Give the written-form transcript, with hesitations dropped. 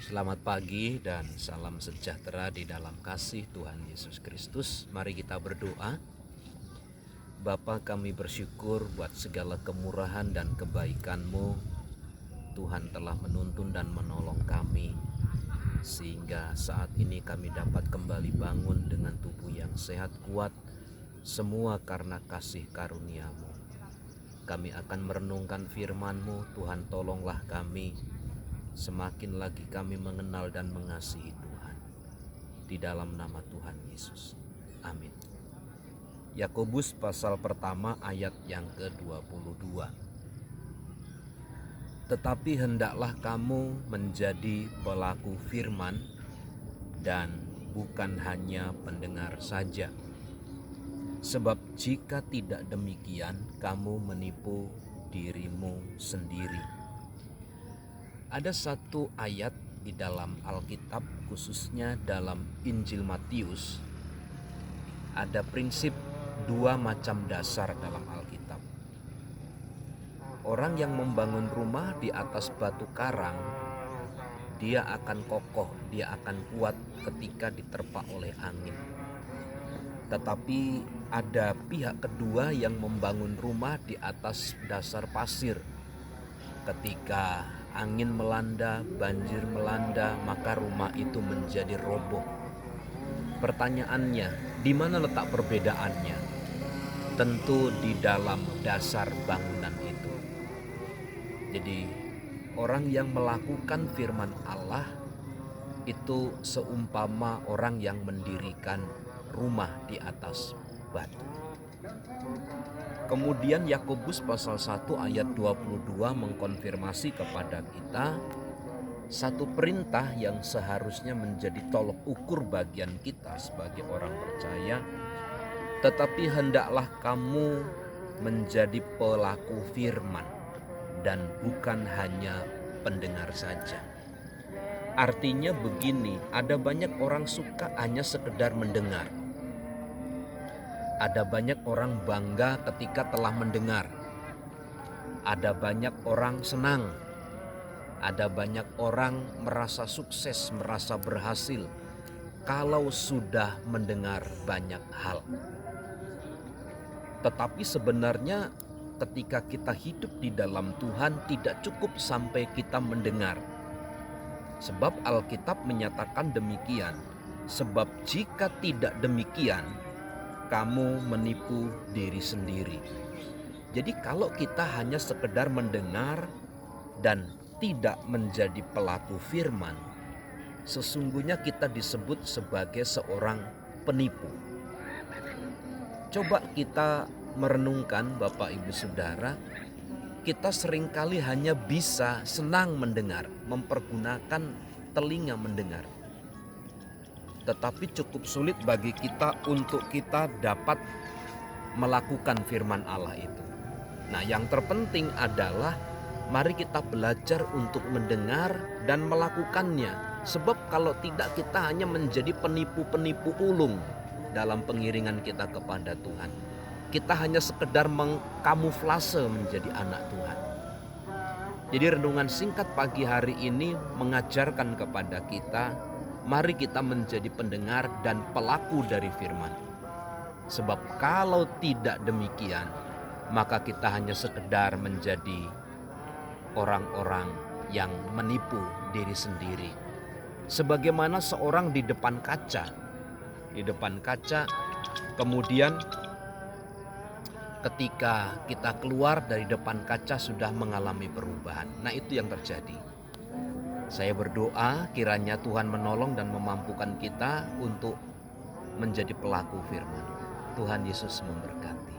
Selamat pagi dan salam sejahtera di dalam kasih Tuhan Yesus Kristus. Mari kita berdoa. Bapa, kami bersyukur buat segala kemurahan dan kebaikan-Mu. Tuhan telah menuntun dan menolong kami, sehingga saat ini kami dapat kembali bangun dengan tubuh yang sehat kuat, semua karena kasih karunia-Mu. Kami akan merenungkan firman-Mu. Tuhan, tolonglah kami semakin lagi kami mengenal dan mengasihi Tuhan. Di dalam nama Tuhan Yesus. Amin. Yakobus pasal pertama ayat yang ke-22. Tetapi hendaklah kamu menjadi pelaku firman dan bukan hanya pendengar saja. Sebab jika tidak demikian, kamu menipu dirimu sendiri. Ada satu ayat di dalam Alkitab, khususnya dalam Injil Matius, ada prinsip dua macam dasar dalam Alkitab. Orang yang membangun rumah di atas batu karang, dia akan kokoh, dia akan kuat ketika diterpa oleh angin. Tetapi ada pihak kedua yang membangun rumah di atas dasar pasir. Ketika angin melanda, banjir melanda, maka rumah itu menjadi roboh. Pertanyaannya, di mana letak perbedaannya? Tentu di dalam dasar bangunan itu. Jadi, orang yang melakukan firman Allah itu seumpama orang yang mendirikan rumah di atas batu. Kemudian Yakobus pasal 1 ayat 22 mengkonfirmasi kepada kita satu perintah yang seharusnya menjadi tolok ukur bagian kita sebagai orang percaya. Tetapi hendaklah kamu menjadi pelaku firman dan bukan hanya pendengar saja. Artinya begini, ada banyak orang suka hanya sekedar mendengar. Ada banyak orang bangga ketika telah mendengar. Ada banyak orang senang. Ada banyak orang merasa sukses, merasa berhasil kalau sudah mendengar banyak hal. Tetapi sebenarnya ketika kita hidup di dalam Tuhan tidak cukup sampai kita mendengar. Sebab Alkitab menyatakan demikian. Sebab jika tidak demikian, kamu menipu diri sendiri. Jadi kalau kita hanya sekedar mendengar dan tidak menjadi pelaku firman, sesungguhnya kita disebut sebagai seorang penipu. Coba kita merenungkan Bapak Ibu Saudara, kita seringkali hanya bisa senang mendengar, mempergunakan telinga mendengar. Tetapi cukup sulit bagi kita untuk kita dapat melakukan firman Allah itu. Nah, yang terpenting adalah mari kita belajar untuk mendengar dan melakukannya. Sebab kalau tidak kita hanya menjadi penipu-penipu ulung dalam pengiringan kita kepada Tuhan. Kita hanya sekedar mengkamuflase menjadi anak Tuhan. Jadi renungan singkat pagi hari ini mengajarkan kepada kita, mari kita menjadi pendengar dan pelaku dari firman. Sebab kalau tidak demikian, maka kita hanya sekedar menjadi orang-orang yang menipu diri sendiri. Sebagaimana seorang di depan kaca, kemudian ketika kita keluar dari depan kaca sudah mengalami perubahan. Nah, itu yang terjadi. Saya berdoa kiranya Tuhan menolong dan memampukan kita untuk menjadi pelaku firman. Tuhan Yesus memberkati.